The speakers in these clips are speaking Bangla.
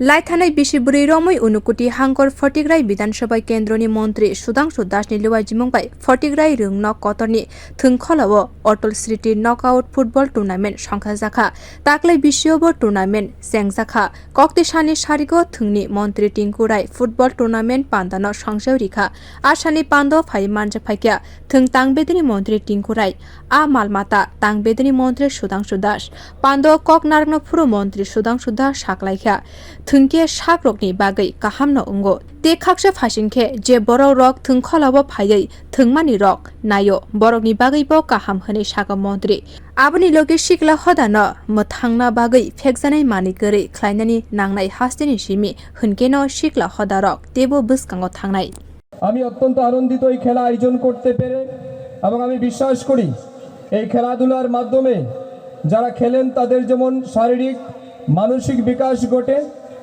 लाइथानाय बिसिबुरै रमै उनुकुटी hangkor fatikrai bidhansabha kendroni montri Sudhangshu dasni luajimung bai fatikrai rwng kotorni thung khola Atal sriti knockout football tournament songsa jakha taklai bisiobo tournament seng jakha kokti sani sarigo thungni montri Tinku football tournament panda no songsa rikha asani panda phai manjak phaikya thung tang bedeni montri Tinku a malmata tang bedeni montri Sudhangshu das panda kok nargno phuru montri Sudhangshu das saklaikha thungke sakrokni bagai kahamno ungo te khakse phasingkhe je borok rok thung kholabo phaiयै thungmani rok nayo borokni bagai bo kaham hone saga montri aboni loge sikla hodano mothangna bagai phekjanai manikore khlainani nangnai hasteni simi hunkeno sikla hodarok tebo buskango thangnai আমি অত্যন্ত আনন্দিত এই খেলা আয়োজন করতে পেরে এবং আমি বিশ্বাস করি এই খেলাধুলার মাধ্যমে যারা খেলেন তাদের যেমন শারীরিক মানসিক বিকাশ ঘটে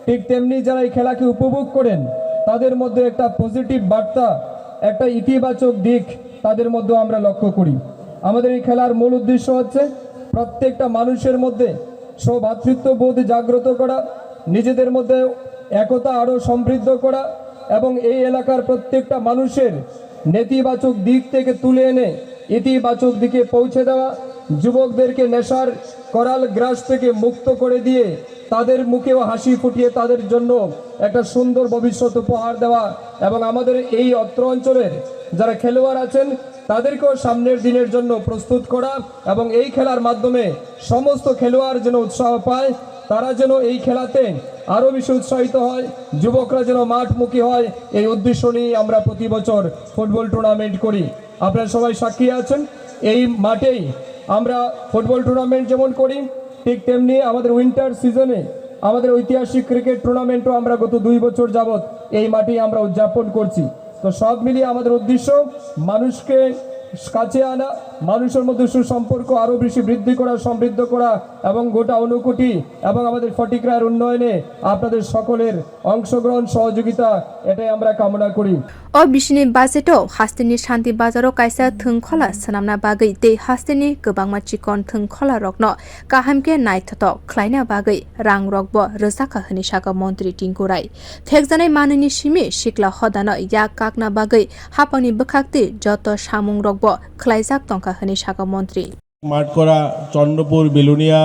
ঠিক তেমনি যারা এই খেলাকে উপভোগ করেন তাদের মধ্যে একটা পজিটিভ বার্তা একটা ইতিবাচক দিক তাদের মধ্যে আমরা লক্ষ্য করি আমাদের এই খেলার মূল উদ্দেশ্য হচ্ছে প্রত্যেকটা মানুষের মধ্যে সৌভ্রাতৃত্ববোধ জাগ্রত করা নিজেদের মধ্যে একতা আরো সমৃদ্ধ করা এবং এই এলাকার প্রত্যেকটা মানুষের নেতিবাচক দিক থেকে তুলে এনে ইতিবাচক দিকে পৌঁছে দেওয়া যুবকদেরকে নেশার করাল গ্রাস থেকে মুক্ত করে দিয়ে তাদের মুখেও হাসি ফুটিয়ে তাদের জন্য একটা সুন্দর ভবিষ্যৎ উপহার দেওয়া এবং আমাদের এই অত্র অঞ্চলের যারা খেলোয়াড় আছেন তাদেরকেও সামনের দিনের জন্য প্রস্তুত করা এবং এই খেলার মাধ্যমে সমস্ত খেলোয়াড় যেন উৎসাহ পায় তারা যেন এই খেলাতে আরো বেশি উৎসাহিত হয় যুবকরা যেন মাঠমুখী হয় এই উদ্দেশ্য নিয়ে আমরা প্রতি বছর ফুটবল টুর্নামেন্ট করি আপনারা সবাই সাক্ষী আছেন এই মাঠেই আমরা ফুটবল টুর্নামেন্ট যেমন করি ঠিক তেমনি আমাদের উইন্টার সিজনে আমাদের ঐতিহাসিক ক্রিকেট টুর্নামেন্টও আমরা গত 2 বছর যাবত এই মাঠেই আমরা উদযাপন করছি তো সব মিলিয়ে আমাদের উদ্দেশ্য মানুষকে কাছে আনা মানুষের মধ্যে সুসম্পর্ক আরো বেশি বৃদ্ধি করা সমৃদ্ধ করা এবং গোটা অনুকুটি এবং আমাদের ফটিক্রায়ের উন্নয়নে আপনাদের সকলের অংশগ্রহণ সহযোগিতা এটাই আমরা কামনা করি o bisini bajeto hasteni shanti bazaro kaisa thung khola sanamna bagai te hasteni gobangma chikon thung khola rokno kahamke naithoto khlaina bagai rang rokbo rwjakha hini saga montri Tinku phekjanai manini simi sikla hodano ya kakna bagai hapani bkhakti joto samung rokbo khlaijak tongka hini saga montri মাঠকরা Chandrapur Belonia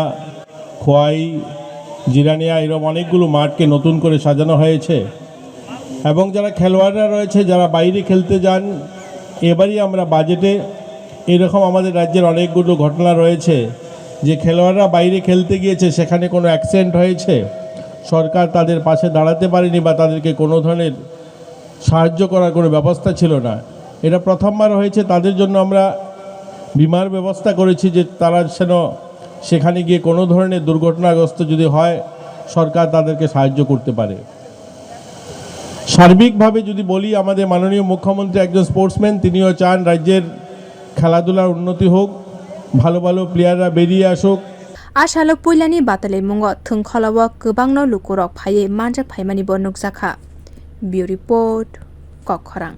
Khowai Jirania এরকম অনেকগুলো মাঠকে নতুন করে সাজানো হয়েছে এবং যারা খেলোয়াড়রা রয়েছে যারা বাইরে খেলতে যান এবারই আমরা বাজেটে এরকম আমাদের রাজ্যের অনেকগুলো ঘটনা রয়েছে যে খেলোয়াড়রা বাইরে খেলতে গিয়েছে সেখানে কোনো অ্যাক্সিডেন্ট হয়েছে সরকার তাদের পাশে দাঁড়াতে পারেনি বা তাদেরকে কোনো ধরনের সাহায্য করার কোনো ব্যবস্থা ছিল না এটা প্রথমবার হয়েছে তাদের জন্য আমরা বিমার ব্যবস্থা করেছি যে তারা যেন সেখানে গিয়ে কোনো ধরনের দুর্ঘটনাগ্রস্ত যদি হয় সরকার তাদেরকে সাহায্য করতে পারে সার্বিকভাবে যদি বলি আমাদের মাননীয় মুখ্যমন্ত্রী একজন স্পোর্টসম্যান তিনিও চান রাজ্যের খেলাধুলার উন্নতি হোক ভালো ভালো প্লেয়াররা বেরিয়ে আসুক আশালক পুইলানি বাতালে মুঙ্গ থুং খলাও গোবাংনো লুকুরক ফাইয়ে মানজাক ফাইমানি বনুক জাখা বিউ রিপোর্ট কখরাং।